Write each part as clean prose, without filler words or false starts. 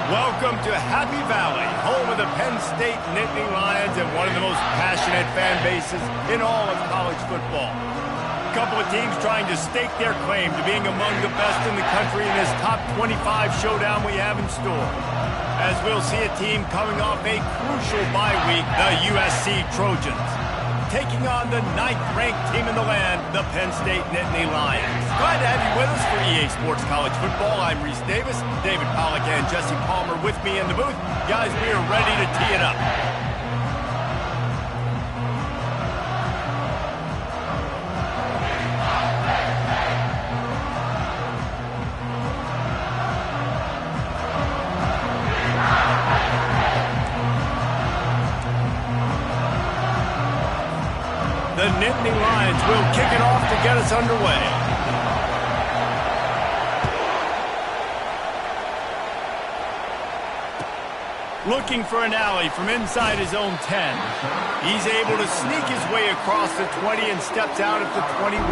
Welcome to Happy Valley, home of the Penn State Nittany Lions and one of the most passionate fan bases in all of college football. A couple of teams trying to stake their claim to being among the best in the country in this top 25 showdown we have in store. As we'll see a team coming off a crucial bye week, the USC Trojans, taking on the 9th-ranked team in the land, the Penn State Nittany Lions. Glad to have you with us for EA Sports College Football. I'm Reese Davis, David Pollack and Jesse Palmer with me in the booth. Guys, we are ready to tee it up. The Nittany Lions will kick it off to get us underway. Looking for an alley from inside his own 10. He's able to sneak his way across the 20 and steps out at the 21.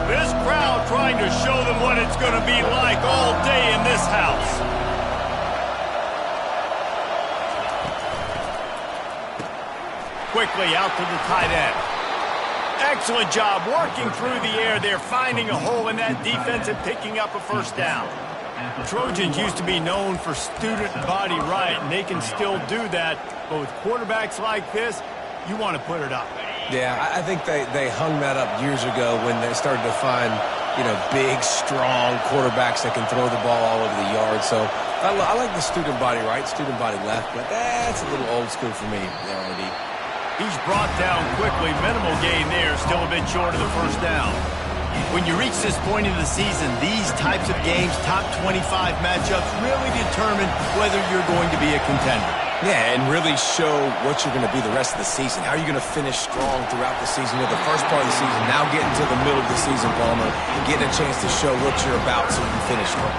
This crowd trying to show them what it's going to be like all day in this house. Quickly out to the tight end. Excellent job working through the air there, finding a hole in that defense and picking up a first down. The Trojans used to be known for student body right, and they can still do that. But with quarterbacks like this, you want to put it up. Yeah, I think they hung that up years ago when they started to find, big, strong quarterbacks that can throw the ball all over the yard. So I like the student body right, student body left, but that's a little old school for me, RD. He's brought down quickly. Minimal gain there. Still a bit short of the first down. When you reach this point in the season, these types of games, top 25 matchups, really determine whether you're going to be a contender. Yeah, and really show what you're going to be the rest of the season. How are you going to finish strong throughout the season? The first part of the season, now getting to the middle of the season, Palmer, and getting a chance to show what you're about so you can finish strong.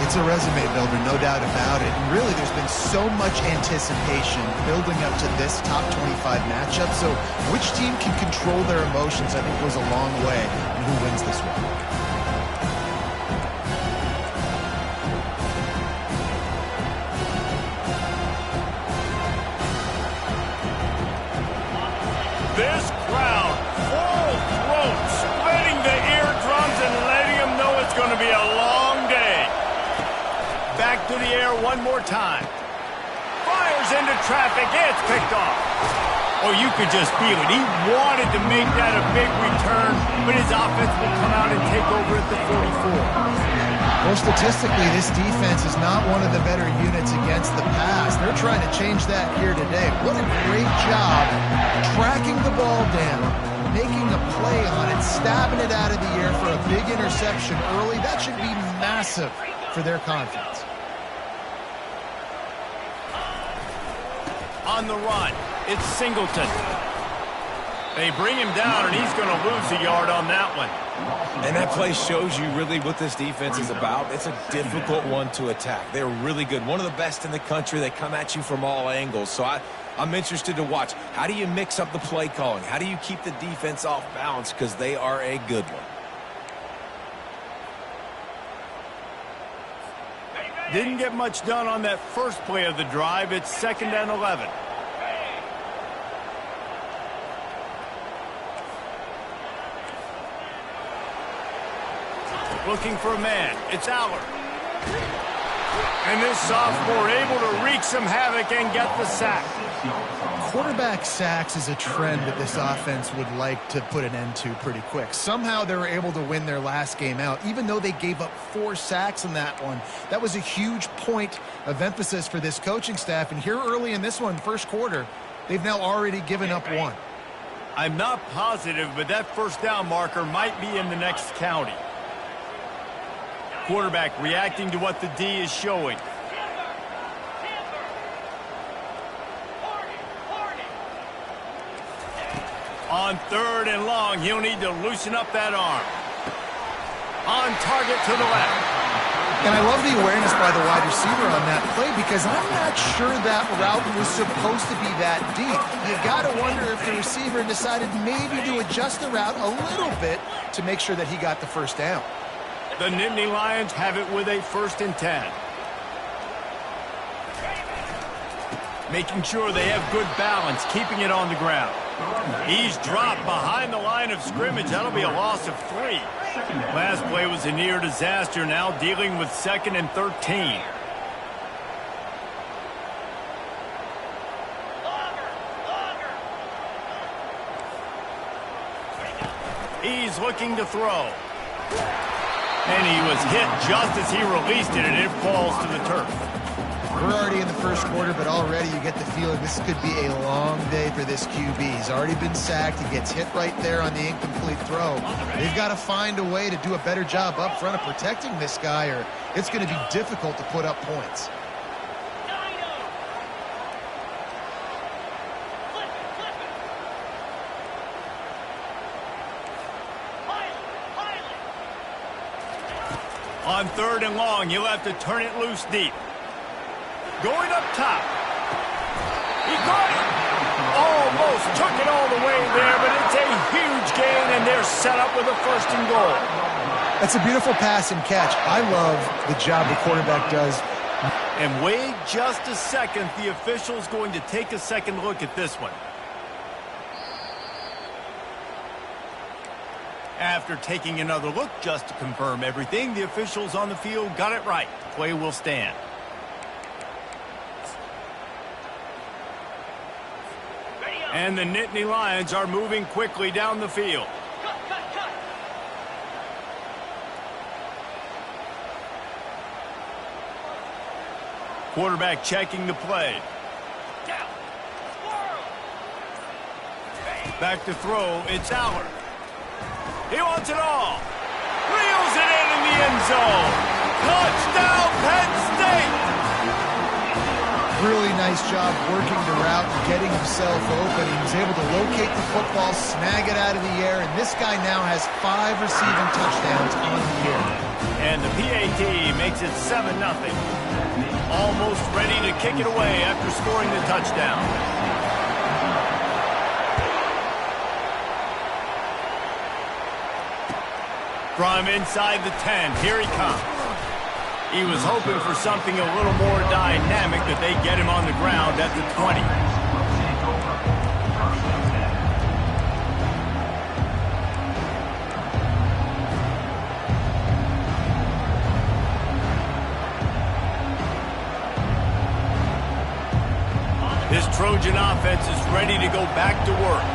It's a resume builder, no doubt about it. And really, there's been so much anticipation building up to this top 25 matchup. So which team can control their emotions, I think, goes a long way in who wins this one. This crowd, full throat, splitting the eardrums and letting them know it's going to be a long day. Back to the air one more time. Fires into traffic. It's picked off. Oh, you could just feel it. He wanted to make that a big return, but his offense will come out and take over at the 44. Well, statistically, this defense is not one of the better units against the pass. They're trying to change that here today. What a great job tracking the ball down, making a play on it, stabbing it out of the air for a big interception early. That should be massive for their confidence. On the run, it's Singleton. They bring him down, and he's going to lose a yard on that one. And that play shows you really what this defense is about. It's a difficult one to attack. They're really good. One of the best in the country. They come at you from all angles. So I'm interested to watch. How do you mix up the play calling? How do you keep the defense off balance? Because they are a good one. Didn't get much done on that first play of the drive. It's 2nd and 11. Looking for a man. It's Aller. And this sophomore able to wreak some havoc and get the sack. Quarterback sacks is a trend that this offense would like to put an end to pretty quick. Somehow they were able to win their last game out, even though they gave up 4 sacks in that one. That was a huge point of emphasis for this coaching staff. And here early in this one, first quarter, they've now already given up 1. I'm not positive, but that first down marker might be in the next county. Quarterback reacting to what the D is showing. On 3rd and long, he'll need to loosen up that arm. On target to the left. And I love the awareness by the wide receiver on that play because I'm not sure that route was supposed to be that deep. You got to wonder if the receiver decided maybe to adjust the route a little bit to make sure that he got the first down. The Nittany Lions have it with a 1st and 10. Making sure they have good balance, keeping it on the ground. He's dropped behind the line of scrimmage. That'll be a loss of 3. Last play was a near disaster, now dealing with 2nd and 13. He's looking to throw. And he was hit just as he released it, and it falls to the turf. We're already in the first quarter, but already you get the feeling this could be a long day for this QB. He's already been sacked. He gets hit right there on the incomplete throw. They've got to find a way to do a better job up front of protecting this guy, or it's going to be difficult to put up points. On 3rd and long, you'll have to turn it loose deep. Going up top. He caught it. Almost took it all the way there, but it's a huge gain, and they're set up with a 1st and goal. That's a beautiful pass and catch. I love the job the quarterback does. And wait just a second. The official's going to take a second look at this one. After taking another look just to confirm everything, the officials on the field got it right. The play will stand. And the Nittany Lions are moving quickly down the field. Quarterback checking the play. Back to throw, it's Allard. He wants it all. Reels it in the end zone. Touchdown, Penn State! Really nice job working the route and getting himself open. He was able to locate the football, snag it out of the air, and this guy now has 5 receiving touchdowns on the year. And the PAT makes it 7-0. Almost ready to kick it away after scoring the touchdown. From inside the 10, here he comes. He was hoping for something a little more dynamic, that they get him on the ground at the 20. This Trojan offense is ready to go back to work.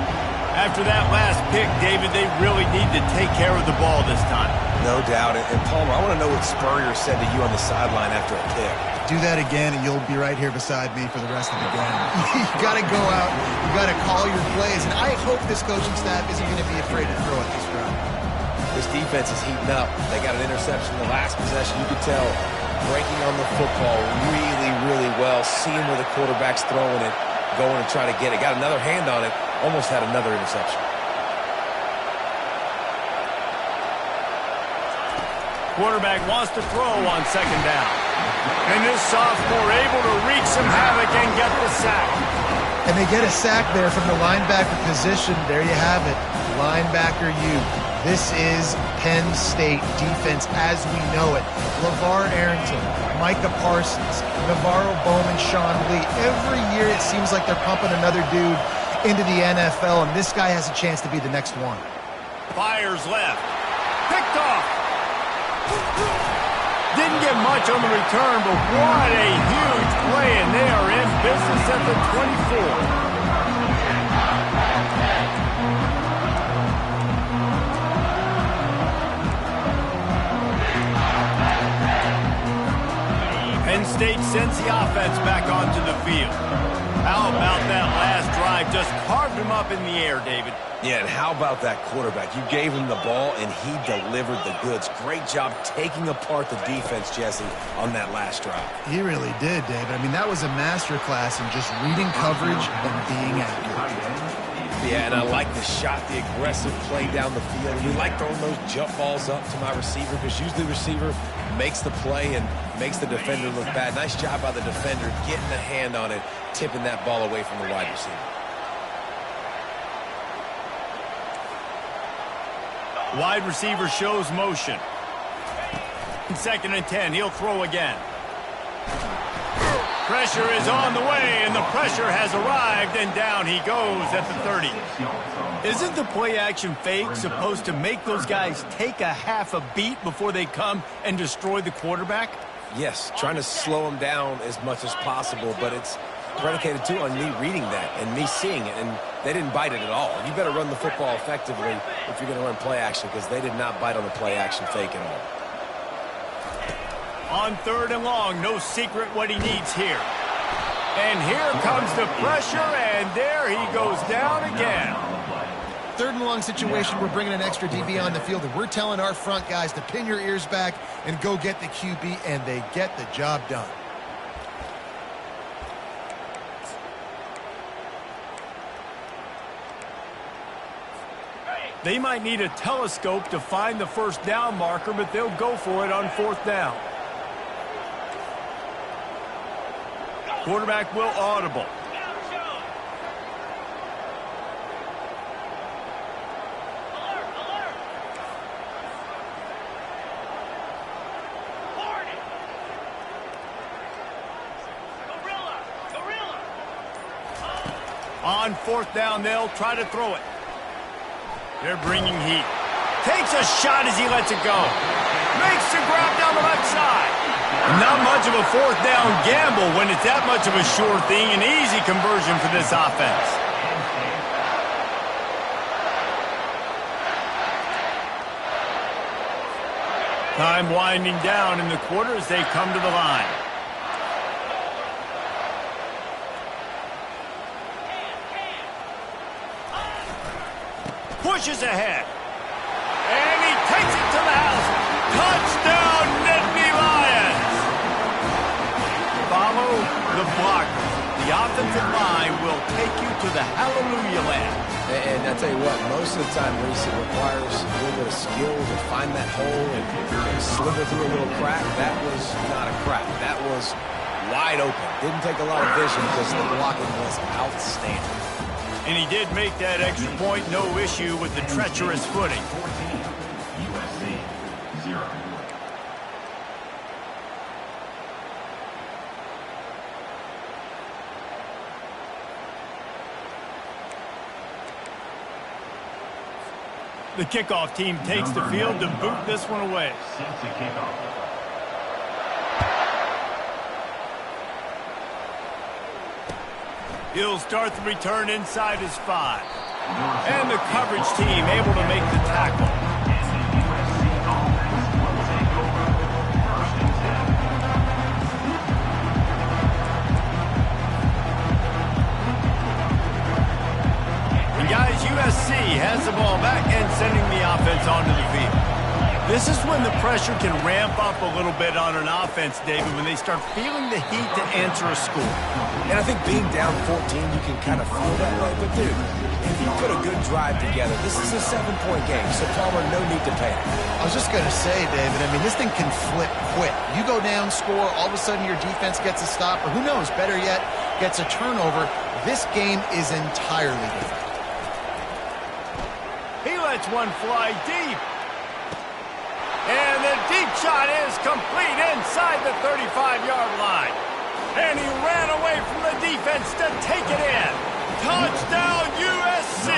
After that last pick, David, they really need to take care of the ball this time. No doubt. And Palmer, I want to know what Spurrier said to you on the sideline after a pick. Do that again, and you'll be right here beside me for the rest of the game. You got to go out. You got to call your plays, and I hope this coaching staff isn't going to be afraid to throw at this route. This defense is heating up. They got an interception in the last possession. You could tell breaking on the football really, really well, seeing where the quarterback's throwing it, going to try to get it. Got another hand on it. Almost had another interception. Quarterback wants to throw on 2nd down. And this sophomore able to wreak some havoc and get the sack. And they get a sack there from the linebacker position. There you have it. Linebacker U. This is Penn State defense as we know it. LeVar Arrington, Micah Parsons, Navarro Bowman, Sean Lee. Every year it seems like they're pumping another dude into the NFL, and this guy has a chance to be the next one. Fires left. Picked off. Didn't get much on the return, but what a huge play, and they are in business at the 24. Penn State sends the offense back onto the field. How about that last drive? Just carved him up in the air, David. Yeah, and how about that quarterback? You gave him the ball, and he delivered the goods. Great job taking apart the defense, Jesse, on that last drive. He really did, David. I mean, that was a masterclass in just reading coverage and being accurate. Yeah, and I like the shot, the aggressive play down the field. We like throwing those jump balls up to my receiver because usually the receiver makes the play and makes the defender look bad. Nice job by the defender getting a hand on it, tipping that ball away from the wide receiver. Wide receiver shows motion. 2nd and 10, he'll throw again. Pressure is on the way, and the pressure has arrived, and down he goes at the 30. Isn't the play-action fake supposed to make those guys take a half a beat before they come and destroy the quarterback? Yes, trying to slow him down as much as possible, but it's predicated, too, on me reading that and me seeing it, and they didn't bite it at all. You better run the football effectively if you're going to run play-action because they did not bite on the play-action fake at all. On 3rd and long, no secret what he needs here. And here comes the pressure, and there he goes down again. 3rd and long situation, we're bringing an extra DB on the field, and we're telling our front guys to pin your ears back and go get the QB, and they get the job done. They might need a telescope to find the first down marker, but they'll go for it on 4th down. Quarterback will audible. On 4th down, they'll try to throw it. They're bringing heat. Takes a shot as he lets it go. Makes the grab down the left side. Not much of a 4th down gamble when it's that much of a sure thing. An easy conversion for this offense. Time winding down in the quarter as they come to the line. Pushes ahead. And he takes it to the house. Touchdown, Nittany Lions. Follow the blocker. The offensive line will take you to the hallelujah land. And I tell you what, most of the time, Reese, it requires a little bit of skill to find that hole and slither through a little crack. That was not a crack. That was wide open. Didn't take a lot of vision because the blocking was outstanding. And he did make that extra point, no issue with the treacherous footing. USC 0. The kickoff team takes the field to boot this one away. Set to kick off. He'll start the return inside his 5. And the coverage team able to make the tackle. And guys, USC has the ball back and sending the offense onto the field. This is when the pressure can ramp up a little bit on an offense, David, when they start feeling the heat to answer a score. And I think being down 14, you can kind of feel that way. But, dude, if you put a good drive together, this is a 7-point game, so Palmer, no need to panic. I was just going to say, David, I mean, this thing can flip quick. You go down, score, all of a sudden your defense gets a stop, or who knows, better yet, gets a turnover. This game is entirely different. He lets one fly deep. And the deep shot is complete inside the 35-yard line. And he ran away from the defense to take it in. Touchdown, USC!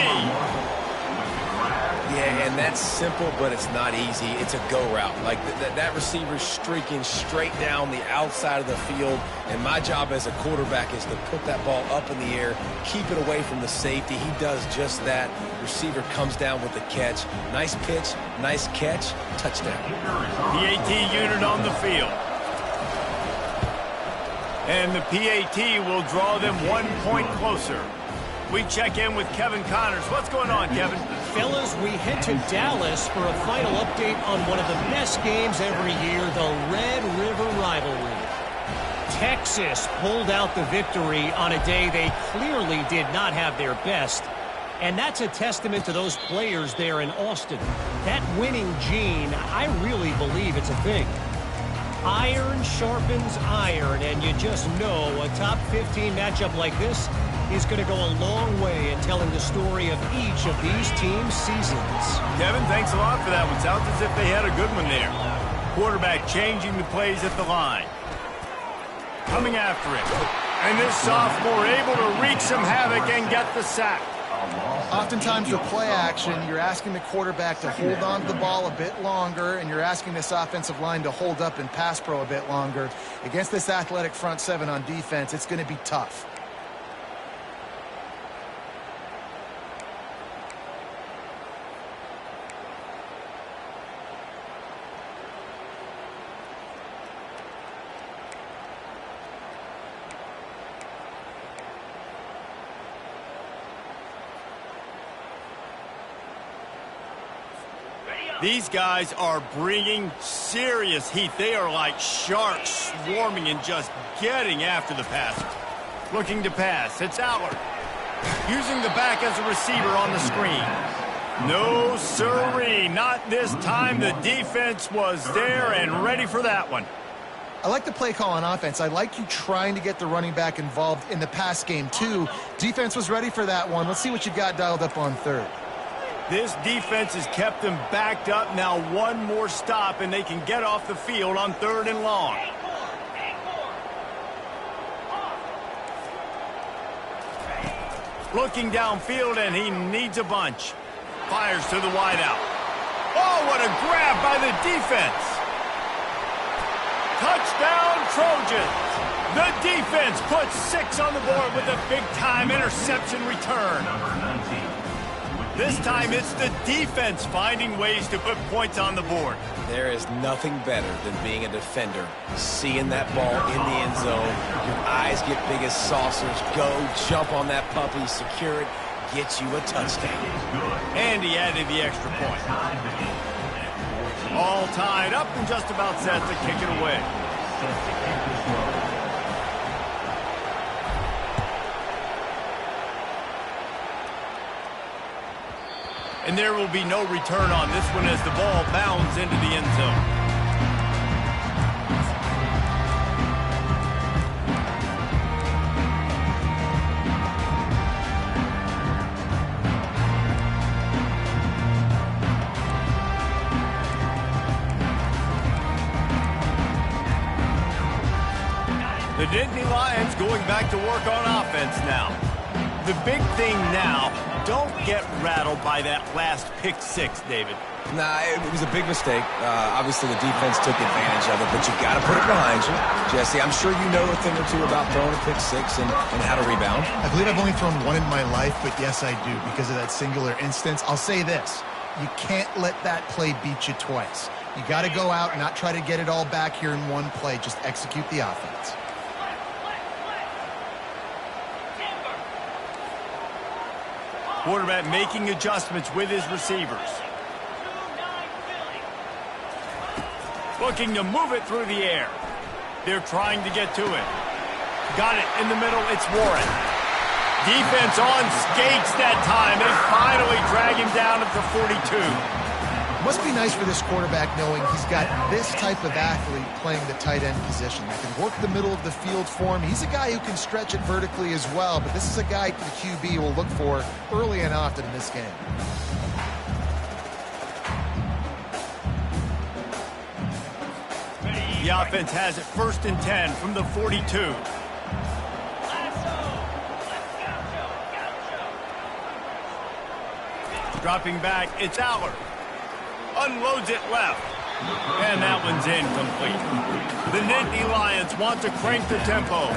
Yeah, and that's simple, but it's not easy. It's a go route. Like, that receiver's streaking straight down the outside of the field, and my job as a quarterback is to put that ball up in the air, keep it away from the safety. He does just that. Receiver comes down with the catch. Nice pitch, nice catch, touchdown. PAT unit on the field. And the PAT will draw them 1 point closer. We check in with Kevin Connors. What's going on, Kevin? Fellas, we head to Dallas for a final update on one of the best games every year, the Red River rivalry. Texas pulled out the victory on a day they clearly did not have their best. And that's a testament to those players there in Austin. That winning gene, I really believe it's a thing. Iron sharpens iron, and you just know a top 15 matchup like this is going to go a long way in telling the story of each of these teams' seasons. Kevin, thanks a lot for that one. Sounds as if they had a good one there. Quarterback changing the plays at the line. Coming after it. And this sophomore able to wreak some havoc and get the sack. Oftentimes with play action, you're asking the quarterback to hold on to the ball a bit longer, and you're asking this offensive line to hold up in pass pro a bit longer. Against this athletic front seven on defense, it's going to be tough. These guys are bringing serious heat. They are like sharks swarming and just getting after the passer. Looking to pass. It's Allard. Using the back as a receiver on the screen. No siree. Not this time. The defense was there and ready for that one. I like the play call on offense. I like you trying to get the running back involved in the pass game, too. Defense was ready for that one. Let's see what you've got dialed up on third. This defense has kept them backed up. Now one more stop, and they can get off the field on 3rd and long. Looking downfield, and he needs a bunch. Fires to the wideout. Oh, what a grab by the defense. Touchdown, Trojans. The defense puts 6 on the board with a big-time interception return. This time it's the defense finding ways to put points on the board. There is nothing better than being a defender. Seeing that ball in the end zone, your eyes get big as saucers. Go, jump on that puppy, secure it, get you a touchdown. And he added the extra point. All tied up and just about set to kick it away. And there will be no return on this one as the ball bounds into the end zone. The Nittany Lions going back to work on offense now. The big thing now, don't get rattled by that last pick 6, David. Nah, it was a big mistake. Obviously, the defense took advantage of it, but you got to put it behind you. Jesse, I'm sure you know a thing or two about throwing a pick 6 and how to rebound. I believe I've only thrown one in my life, but yes, I do because of that singular instance. I'll say this. You can't let that play beat you twice. You got to go out and not try to get it all back here in one play. Just execute the offense. Quarterback making adjustments with his receivers. Looking to move it through the air. They're trying to get to it. Got it in the middle. It's Warren. Defense on skates that time. They finally drag him down at the 42. Must be nice for this quarterback knowing he's got this type of athlete playing the tight end position that can work the middle of the field for him. He's a guy who can stretch it vertically as well, but this is a guy the QB will look for early and often in this game. The offense has it 1st and 10 from the 42. Dropping back, it's Allard. Unloads it left. And that one's incomplete. The Nittany Lions want to crank the tempo.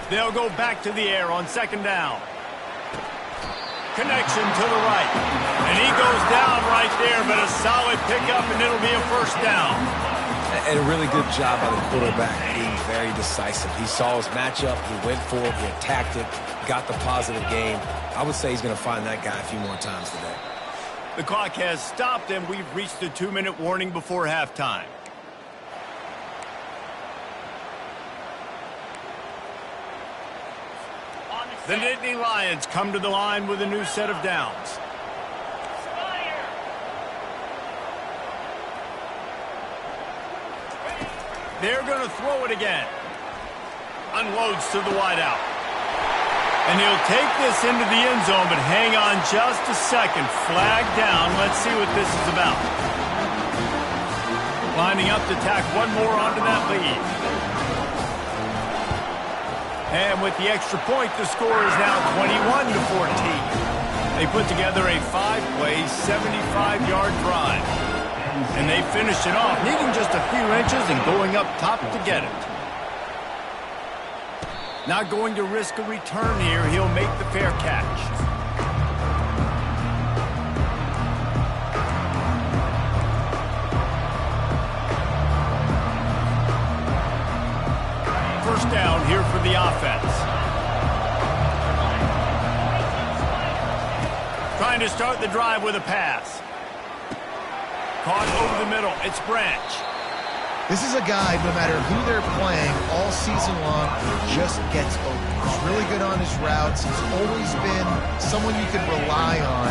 They'll go back to the air on 2nd down. Connection to the right. And he goes down right there, but a solid pickup, and it'll be a 1st down. And a really good job by the quarterback being very decisive. He saw his matchup, he went for it, he attacked it, got the positive gain. I would say he's going to find that guy a few more times today. The clock has stopped, and we've reached the 2-minute warning before halftime. The Nittany Lions come to the line with a new set of downs. They're going to throw it again. Unloads to the wideout. And he'll take this into the end zone, but hang on just a second. Flag down. Let's see what this is about. Lining up to tack one more onto that lead. And with the extra point, the score is now 21-14. They put together a 5-play, 75-yard drive. And they finished it off, needing just a few inches and going up top to get it. Not going to risk a return here. He'll make the fair catch. First down here for the offense. Trying to start the drive with a pass. Caught over the middle. It's Branch. This is a guy, no matter who they're playing all season long, just gets open. He's really good on his routes. He's always been someone you can rely on,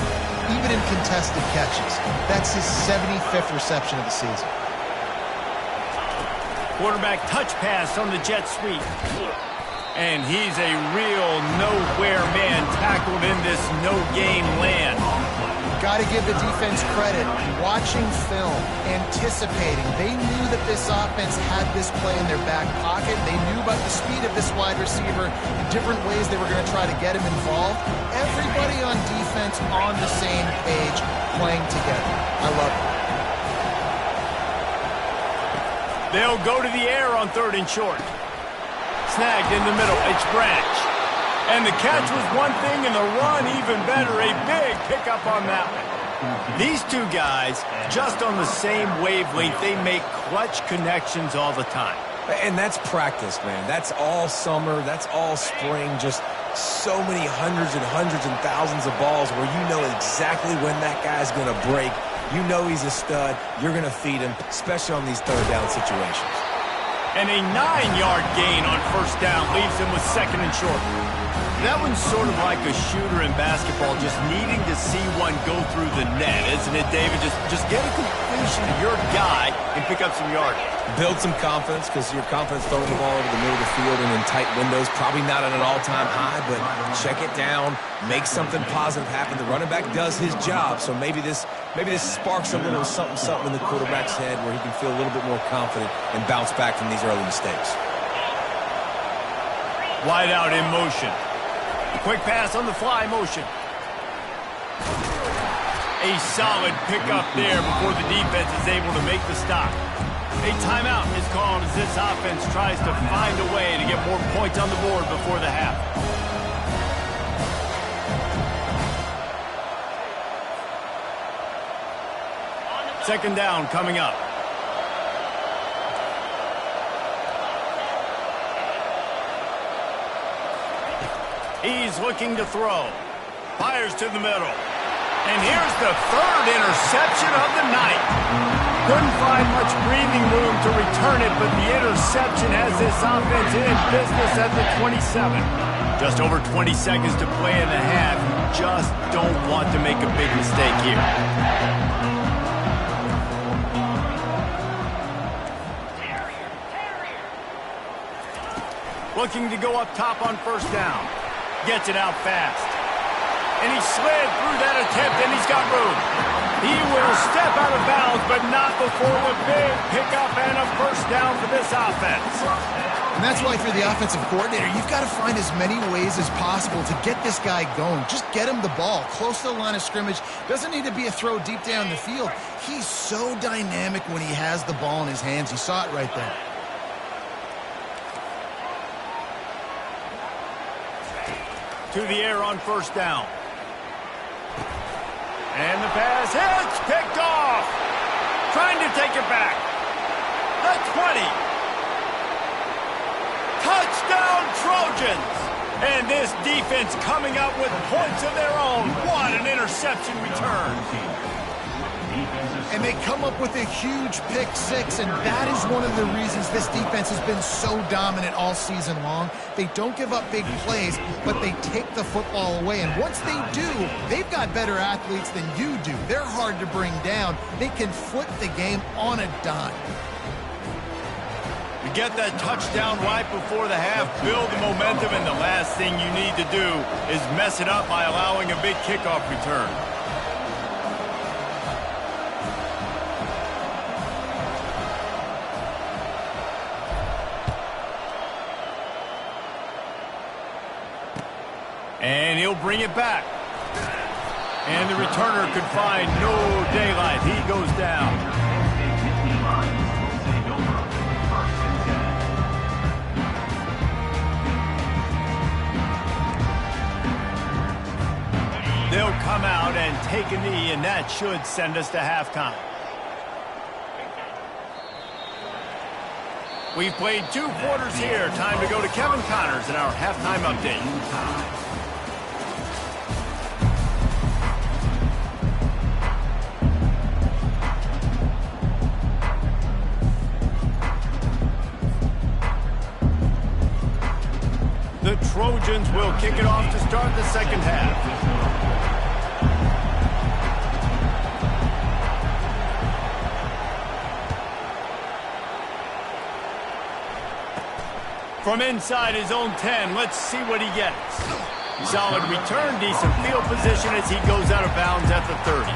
even in contested catches. That's his 75th reception of the season. Quarterback touch pass on the jet sweep. And he's a real nowhere man tackled in this no-game land. Got to give the defense credit. Watching film, anticipating. They knew that this offense had this play in their back pocket. They knew about the speed of this wide receiver, the different ways they were going to try to get him involved. Everybody on defense on the same page, playing together. I love it. They'll go to the air on 3rd and short. Snagged in the middle. It's Branch. And the catch was one thing, and the run even better. A big pickup on that one. These two guys, just on the same wavelength, they make clutch connections all the time. And that's practice, man. That's all summer. That's all spring. Just so many hundreds and thousands of balls where you know exactly when that guy's going to break. You know he's a stud. You're going to feed him, especially on these 3rd down situations. And a 9-yard gain on 1st down leaves him with 2nd and short. That one's sort of like a shooter in basketball, just needing to see one go through the net, isn't it, David? Just get a completion to your guy and pick up some yardage. Build some confidence, because your confidence throwing the ball over the middle of the field and in tight windows, probably not at an all-time high, but check it down, make something positive happen. The running back does his job, so maybe this sparks a little something in the quarterback's head where he can feel a little bit more confident and bounce back from these early mistakes. Wide out in motion. Quick pass on the fly motion. A solid pickup there before the defense is able to make the stop. A timeout is called as this offense tries to find a way to get more points on the board before the half. Second down coming up. He's looking to throw. Fires to the middle. And here's the 3rd interception of the night. Couldn't find much breathing room to return it, but the interception has this offense in business at the 27. Just over 20 seconds to play in the half. You just don't want to make a big mistake here. Looking to go up top on 1st down. Gets it out fast. And he slid through that attempt, and he's got room. He will step out of bounds, but not before the big pickup and a 1st down for this offense. And that's why, if you're the offensive coordinator, you've got to find as many ways as possible to get this guy going. Just get him the ball close to the line of scrimmage. Doesn't need to be a throw deep down the field. He's so dynamic when he has the ball in his hands. You saw it right there. To the air on 1st down. And the pass hits, picked off. Trying to take it back. The 20. Touchdown Trojans. And this defense coming up with points of their own. What an interception return. And they come up with a huge pick six, and that is one of the reasons this defense has been so dominant all season long. They don't give up big plays, but they take the football away. And once they do, they've got better athletes than you do. They're hard to bring down. They can flip the game on a dime. You get that touchdown right before the half, build the momentum, and the last thing you need to do is mess it up by allowing a big kickoff return. And he'll bring it back. And the returner could find no daylight. He goes down. They'll come out and take a knee, and that should send us to halftime. We've played 2 quarters here. Time to go to Kevin Connors in our halftime update. The Trojans will kick it off to start the second half. From inside his own 10, let's see what he gets. Solid return, decent field position as he goes out of bounds at the 30.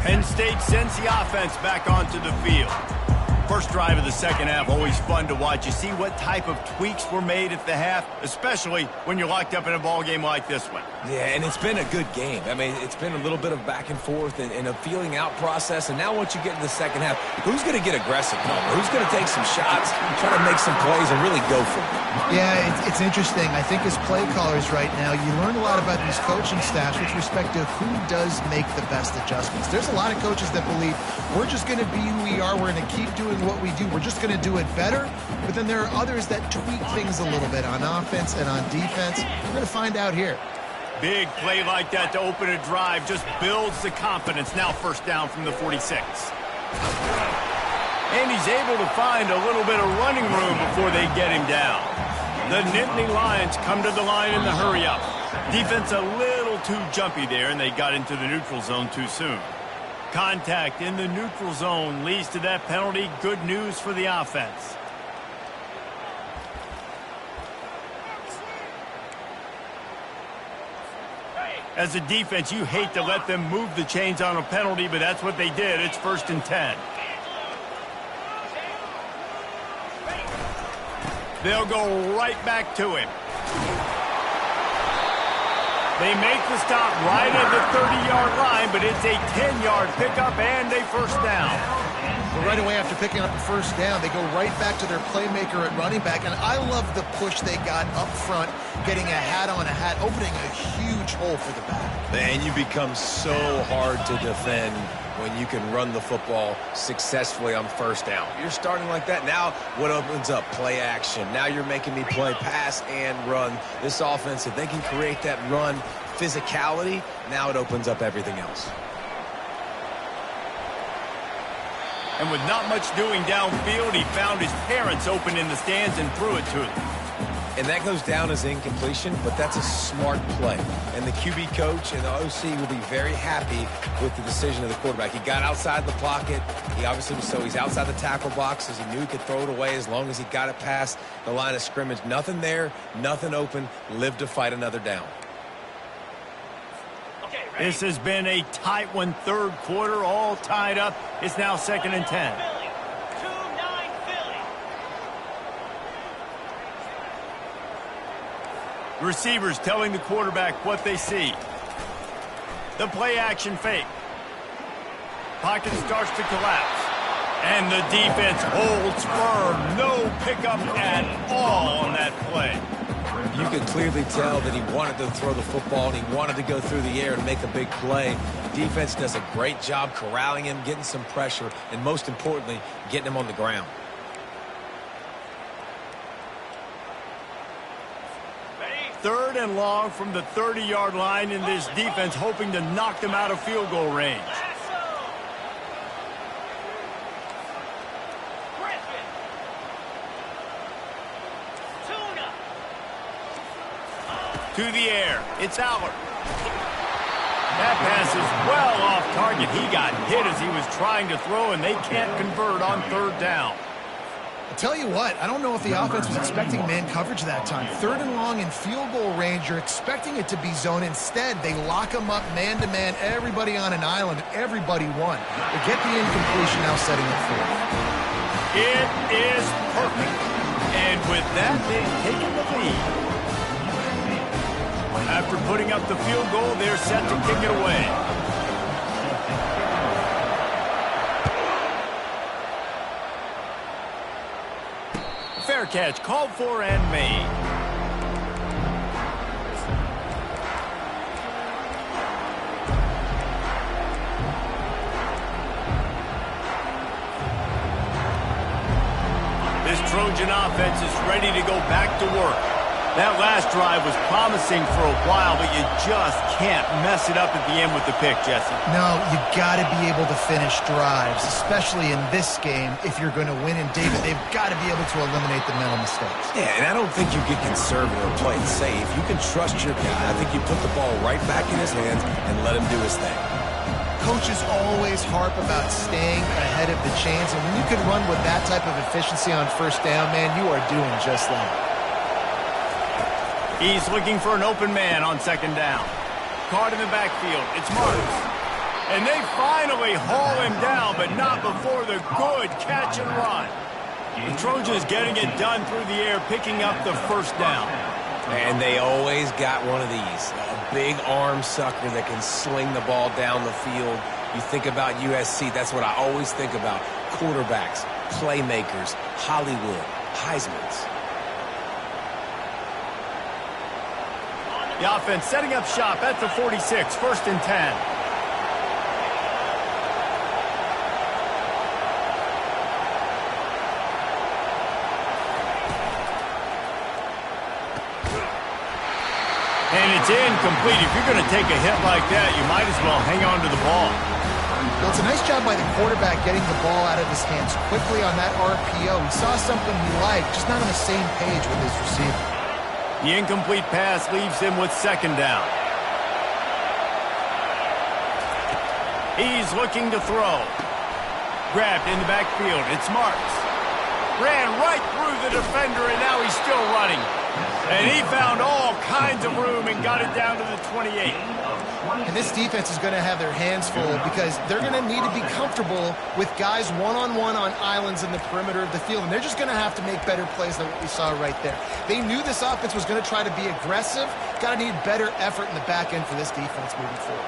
Penn State sends the offense back onto the field. First drive of the second half, always fun to watch. You see what type of tweaks were made at the half, especially when you're locked up in a ball game like this one. Yeah, and it's been a good game. I mean, it's been a little bit of back and forth and a feeling out process. And now once you get to the second half, who's going to get aggressive? Who's going to take some shots, try to make some plays, and really go for it? Yeah, it's interesting. I think as play callers right now, you learn a lot about these coaching staffs with respect to who does make the best adjustments. There's a lot of coaches that believe we're just going to be who we are. We're going to keep doing what we do. We're just going to do it better. But then there are others that tweak things a little bit on offense and on defense. We're going to find out here. Big play like that to open a drive just builds the confidence. Now first down from the 46. And he's able to find a little bit of running room before they get him down. The Nittany Lions come to the line in the hurry-up. Defense a little too jumpy there, and they got into the neutral zone too soon. Contact in the neutral zone leads to that penalty. Good news for the offense. As a defense, you hate to let them move the chains on a penalty, but that's what they did. It's 1st and 10. They'll go right back to him. They make the stop right at the 30-yard line, but it's a 10-yard pickup and a first down. But right away after picking up a first down, they go right back to their playmaker at running back. And I love the push they got up front, getting a hat on a hat, opening a huge hole for the back. Man, you become so hard to defend when you can run the football successfully on first down. You're starting like that. Now what opens up? Play action. Now you're making me play pass and run. This offense, if they can create that run physicality, now it opens up everything else. And with not much doing downfield, he found his parents open in the stands and threw it to them. And that goes down as incompletion, but that's a smart play. And the QB coach and the OC will be very happy with the decision of the quarterback. He got outside the pocket. He obviously was he's outside the tackle box as he knew he could throw it away as long as he got it past the line of scrimmage. Nothing there, nothing open. Live to fight another down. This has been a tight one, third quarter, all tied up. It's now 2nd and 10. Receivers telling the quarterback what they see. The play action fake. Pocket starts to collapse. And the defense holds firm. No pickup at all on that play. You could clearly tell that he wanted to throw the football and he wanted to go through the air and make a big play. Defense does a great job corralling him, getting some pressure, and most importantly, getting him on the ground. Third and long from the 30-yard line in this defense, hoping to knock them out of field goal range. To the air. It's Albert. That pass is well off target. He got hit as he was trying to throw, and they can't convert on third down. I tell you what, I don't know if the offense was expecting man coverage that time. Third and long in field goal range, you're expecting it to be zone. Instead, they lock them up man-to-man, everybody on an island, everybody won. They get the incompletion now setting it forward. It is perfect. And with that, they've taken the lead. After putting up the field goal, they're set to kick it away. Fair catch, called for and made. This Trojan offense is ready to go back to work. That last drive was promising for a while, but you just can't mess it up at the end with the pick, Jesse. No, you got to be able to finish drives, especially in this game. If you're going to win, and David, they've got to be able to eliminate the mental mistakes. Yeah, and I don't think you get conservative or play it safe. You can trust your guy. I think you put the ball right back in his hands and let him do his thing. Coaches always harp about staying ahead of the chains, and when you can run with that type of efficiency on first down, man, you are doing just that. He's looking for an open man on second down. Caught in the backfield. It's Marks. And they finally haul him down, but not before the good catch and run. The Trojans getting it done through the air, picking up the first down. And they always got one of these. A big arm sucker that can sling the ball down the field. You think about USC, that's what I always think about. Quarterbacks, playmakers, Hollywood, Heismans. The offense setting up shop at the 46, first and 10. And it's incomplete. If you're going to take a hit like that, you might as well hang on to the ball. Well, it's a nice job by the quarterback getting the ball out of his hands quickly on that RPO. He saw something he liked, just not on the same page with his receiver. The incomplete pass leaves him with second down. He's looking to throw. Grabbed in the backfield. It's Marks. Ran right through the defender, and now he's still running. And he found all kinds of room and got it down to the 28. And this defense is going to have their hands full because they're going to need to be comfortable with guys one-on-one on islands in the perimeter of the field. And they're just going to have to make better plays than what we saw right there. They knew this offense was going to try to be aggressive. Got to need better effort in the back end for this defense moving forward.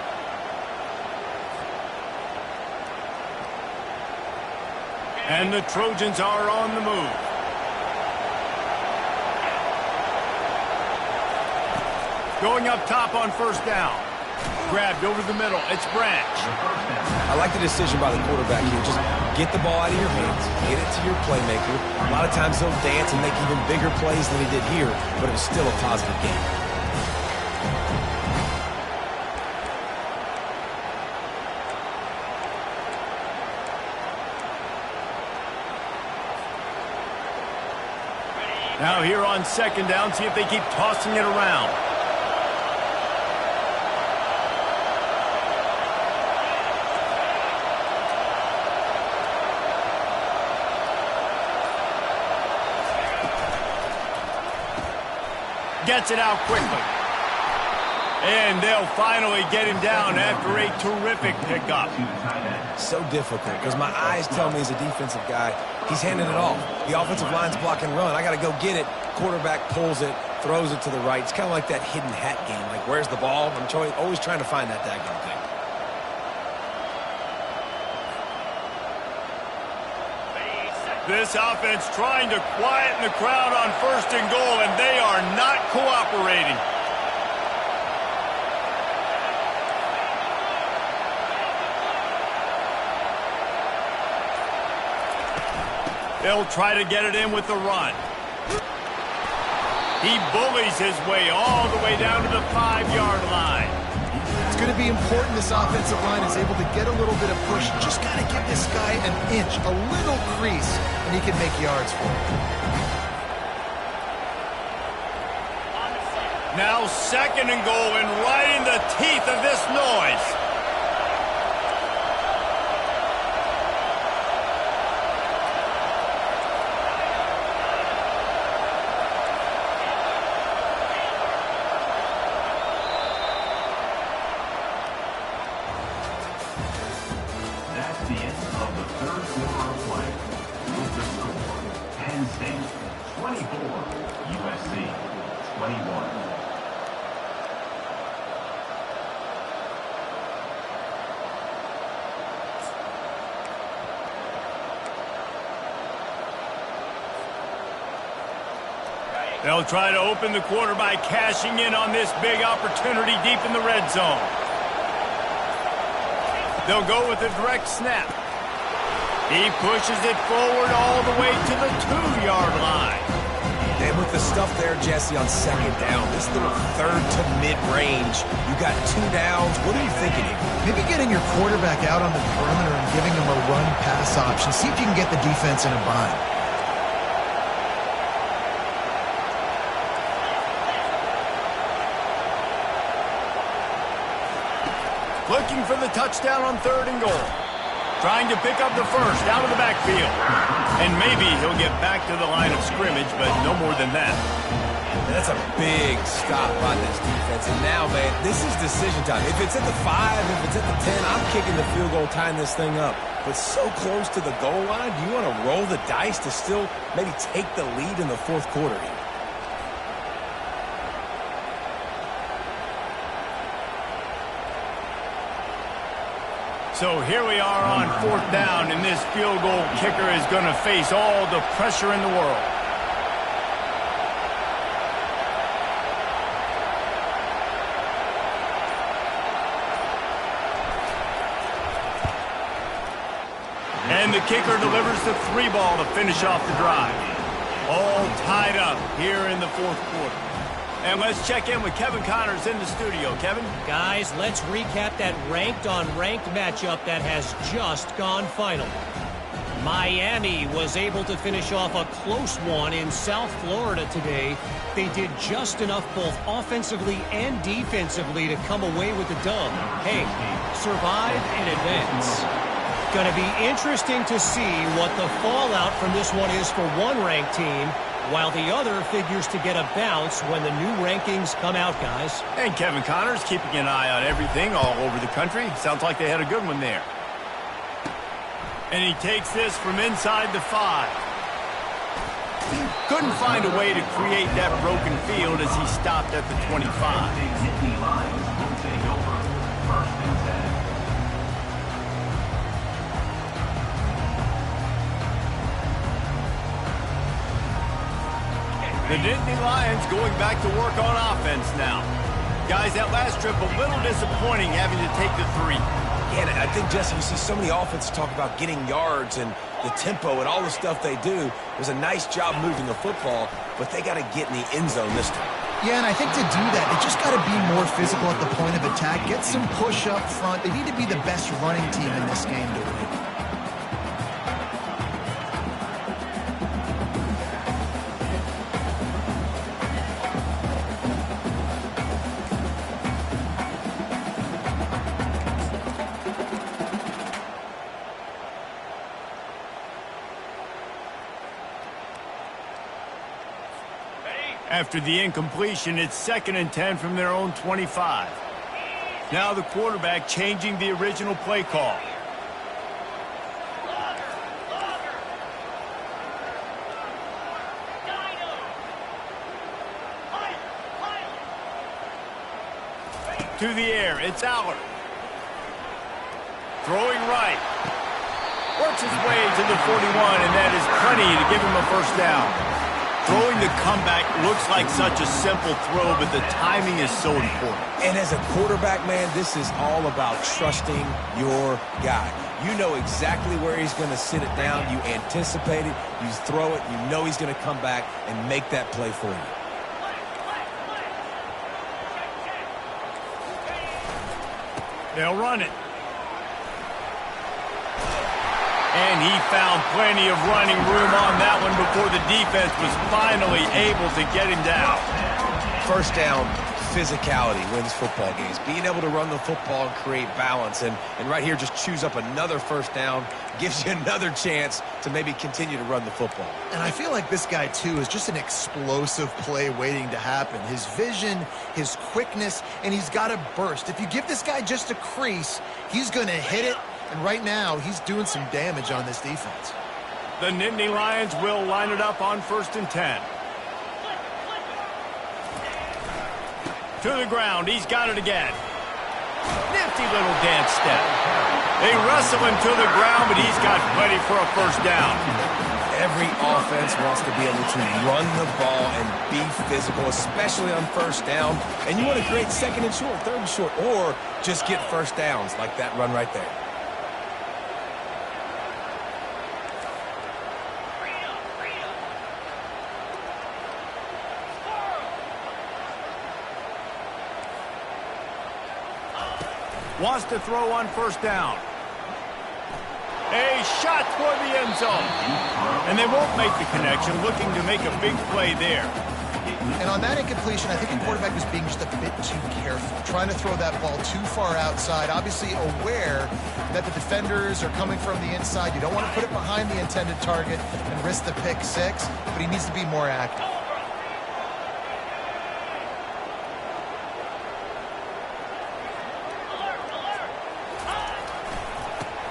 And the Trojans are on the move. Going up top on first down. Grabbed over the middle. It's Branch. I like the decision by the quarterback here. Just get the ball out of your hands. Get it to your playmaker. A lot of times he'll dance and make even bigger plays than he did here, but it was still a positive game. Now here on second down, see if they keep tossing it around. Gets it out quickly. And they'll finally get him down after a terrific pickup. So difficult because my eyes tell me as a defensive guy, he's handing it off. The offensive line's block and run. I got to go get it. Quarterback pulls it, throws it to the right. It's kind of like that hidden hat game. Like, where's the ball? I'm always trying to find that daggone thing. This offense trying to quieten the crowd on 1st and goal, and they are not cooperating. They'll try to get it in with the run. He bullies his way all the way down to the 5-yard line. It's going to be important this offensive line is able to get a little bit of push. Just got to give this guy an inch, a little crease, and he can make yards for it. Now 2nd and goal, and right in the teeth of this noise. That's the end of the 3rd quarter of play. With the score, Penn State 24, USC 21. They'll try to open the quarter by cashing in on this big opportunity deep in the red zone. They'll go with a direct snap. He pushes it forward all the way to the 2-yard line. And with the stuff there, Jesse, on 2nd down, this little 3rd to mid-range, you got 2 downs. What are you thinking here? Maybe getting your quarterback out on the perimeter and giving him a run-pass option. See if you can get the defense in a bind. Looking for the touchdown on 3rd and goal. Trying to pick up the first out of the backfield. And maybe he'll get back to the line of scrimmage, but no more than that. That's a big stop by this defense. And now, man, this is decision time. If it's at the 5, if it's at the 10, I'm kicking the field goal, tying this thing up. But so close to the goal line, do you want to roll the dice to still maybe take the lead in the 4th quarter here? So here we are on 4th down, and this field goal kicker is going to face all the pressure in the world. And the kicker delivers the 3 ball to finish off the drive. All tied up here in the 4th quarter. And let's check in with Kevin Connors in the studio. Kevin? Guys, let's recap that ranked-on-ranked matchup that has just gone final. Miami was able to finish off a close one in South Florida today. They did just enough both offensively and defensively to come away with the dub. Hey, survive and advance. Going to be interesting to see what the fallout from this one is for one ranked team, while the other figures to get a bounce when the new rankings come out, guys. And Kevin Connors keeping an eye on everything all over the country. Sounds like they had a good one there. And he takes this from inside the 5. Couldn't find a way to create that broken field as he stopped at the 25. The Nittany Lions going back to work on offense now. Guys, that last trip a little disappointing having to take the 3. Yeah, and I think, Jesse, you see so many offenses talk about getting yards and the tempo and all the stuff they do. It was a nice job moving the football, but they got to get in the end zone this time. Yeah, and I think to do that, they just got to be more physical at the point of attack. Get some push up front. They need to be the best running team in this game to win. After the incompletion, it's 2nd and 10 from their own 25. Now the quarterback changing the original play call. To the air, it's Aller. Throwing right. Works makes his way to the 41, and that is plenty to give him a first down. Throwing the comeback looks like such a simple throw, but the timing is so important. And as a quarterback, man, this is all about trusting your guy. You know exactly where he's going to sit it down. You anticipate it. You throw it. You know he's going to come back and make that play for you. They'll run it. And he found plenty of running room on that one before the defense was finally able to get him down. First down, physicality wins football games. Being able to run the football and create balance. And right here, just choose up another first down. Gives you another chance to maybe continue to run the football. And I feel like this guy, too, is just an explosive play waiting to happen. His vision, his quickness, and he's got a burst. If you give this guy just a crease, he's going to hit it. And right now, he's doing some damage on this defense. The Nittany Lions will line it up on 1st and 10. To the ground. He's got it again. Nifty little dance step. They wrestle him to the ground, but he's got plenty for a first down. Every offense wants to be able to run the ball and be physical, especially on first down. And you want to create 2nd and short, 3rd and short, or just get first downs like that run right there. Wants to throw on 1st down. A shot toward the end zone. And they won't make the connection, looking to make a big play there. And on that incompletion, I think the quarterback was being just a bit too careful, trying to throw that ball too far outside, obviously aware that the defenders are coming from the inside. You don't want to put it behind the intended target and risk the pick six, but he needs to be more active.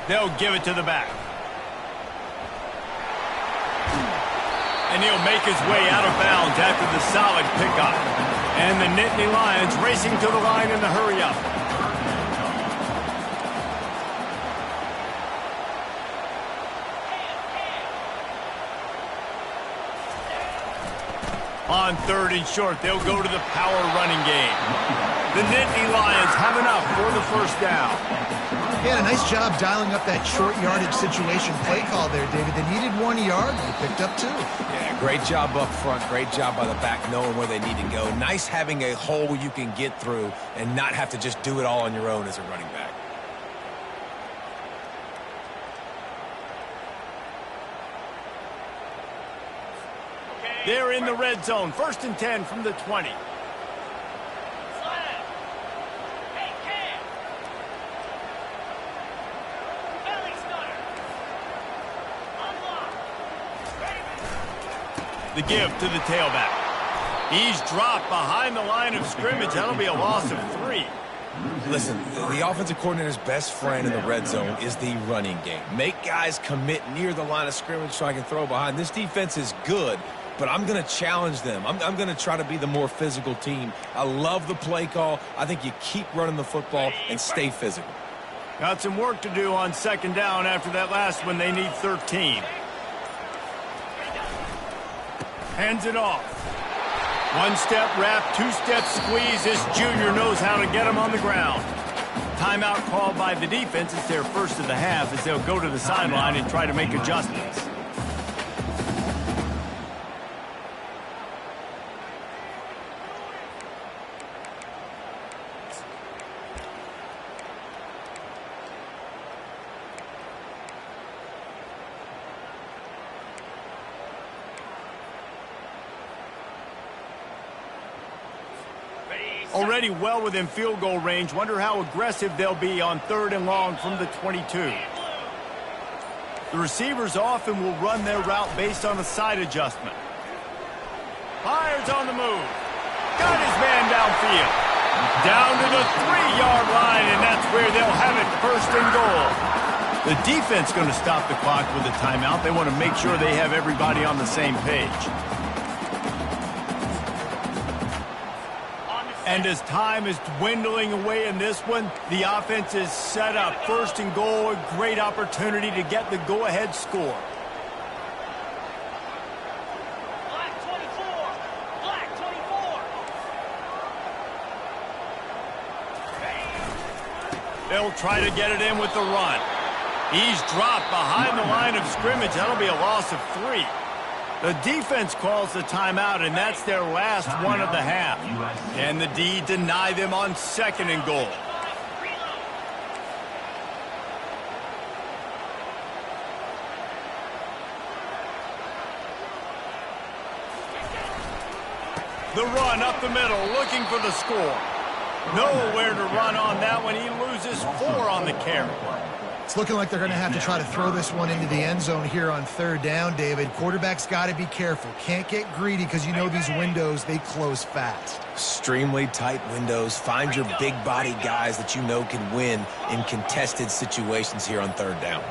They'll give it to the back. And he'll make his way out of bounds after the solid pickup. And the Nittany Lions racing to the line in the hurry-up. On 3rd and short, they'll go to the power running game. The Nittany Lions have enough for the first down. Yeah, a nice job dialing up that short yardage situation play call there, David. They needed 1 yard. They picked up 2. Yeah, great job up front. Great job by the back knowing where they need to go. Nice having a hole you can get through and not have to just do it all on your own as a running back. They're in the red zone. 1st and 10 from the 20. The give to the tailback. He's dropped behind the line of scrimmage. That'll be a loss of 3. Listen, the offensive coordinator's best friend in the red zone is the running game. Make guys commit near the line of scrimmage so I can throw behind. This defense is good, but I'm going to challenge them. I'm going to try to be the more physical team. I love the play call. I think you keep running the football and stay physical. Got some work to do on 2nd down after that last one. They need 13. Hands it off. 1-step wrap, 2-step squeeze. This junior knows how to get him on the ground. Timeout called by the defense. It's their first of the half as they'll go to the sideline and try to make adjustments. Already well within field goal range. Wonder how aggressive they'll be on 3rd and long from the 22. The receivers often will run their route based on a side adjustment. Fires on the move. Got his man downfield. Down to the 3-yard line, and that's where they'll have it 1st and goal. The defense going to stop the clock with a timeout. They want to make sure they have everybody on the same page. And as time is dwindling away in this one, the offense is set up. First and goal, a great opportunity to get the go-ahead score. Black 24. Black 24. They'll try to get it in with the run. He's dropped behind the line of scrimmage. That'll be a loss of 3. The defense calls the timeout, and that's their last one of the half. Can the D deny them on second and goal? The run up the middle, looking for the score. Nowhere to run on that one. He loses 4 on the carry. It's looking like they're going to have to try to throw this one into the end zone here on third down, David. Quarterback's got to be careful. Can't get greedy because you know these windows, they close fast. Extremely tight windows. Find your big body guys that you know can win in contested situations here on third down.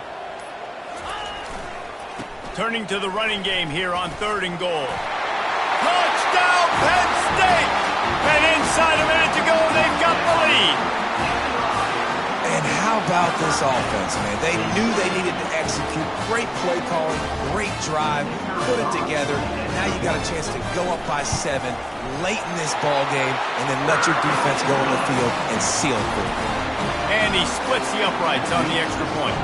Turning to the running game here on third and goal. Touchdown, Penn State! And inside a minute to go, they've got the lead. And how about this offense, man? They knew they needed to execute. Great play calling, great drive, put it together. Now you got a chance to go up by 7 late in this ball game and then let your defense go on the field and seal it for you. And he splits the uprights on the extra point.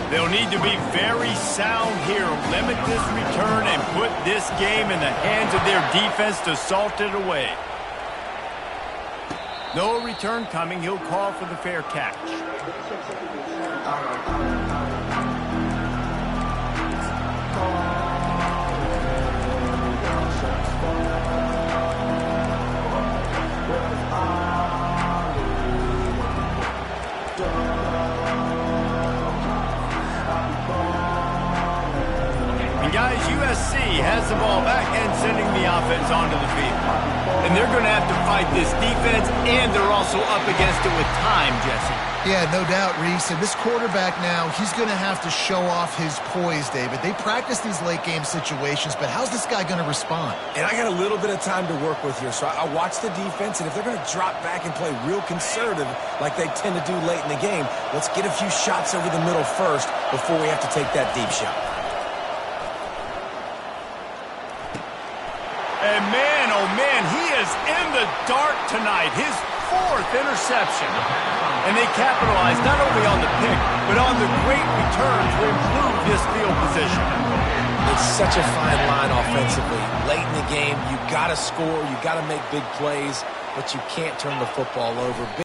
They'll need to be very sound here. Limit this return and put this game in the hands of their defense to salt it away. No return coming. He'll call for the fair catch. And guys, USC has the ball back and sending the offense onto the field. And they're going to have to fight this defense, and they're also up against it with time, Jesse. Yeah, no doubt, Reese. And this quarterback now, he's going to have to show off his poise, David. They practice these late-game situations, but how's this guy going to respond? And I got a little bit of time to work with here, so I watch the defense, and if they're going to drop back and play real conservative like they tend to do late in the game, let's get a few shots over the middle first before we have to take that deep shot. And man, oh man, he is in the dark tonight. His 4th interception. And they capitalize not only on the pick, but on the great return to improve this field position. It's such a fine line offensively. Late in the game, you got to score, you got to make big plays, but you can't turn the football over.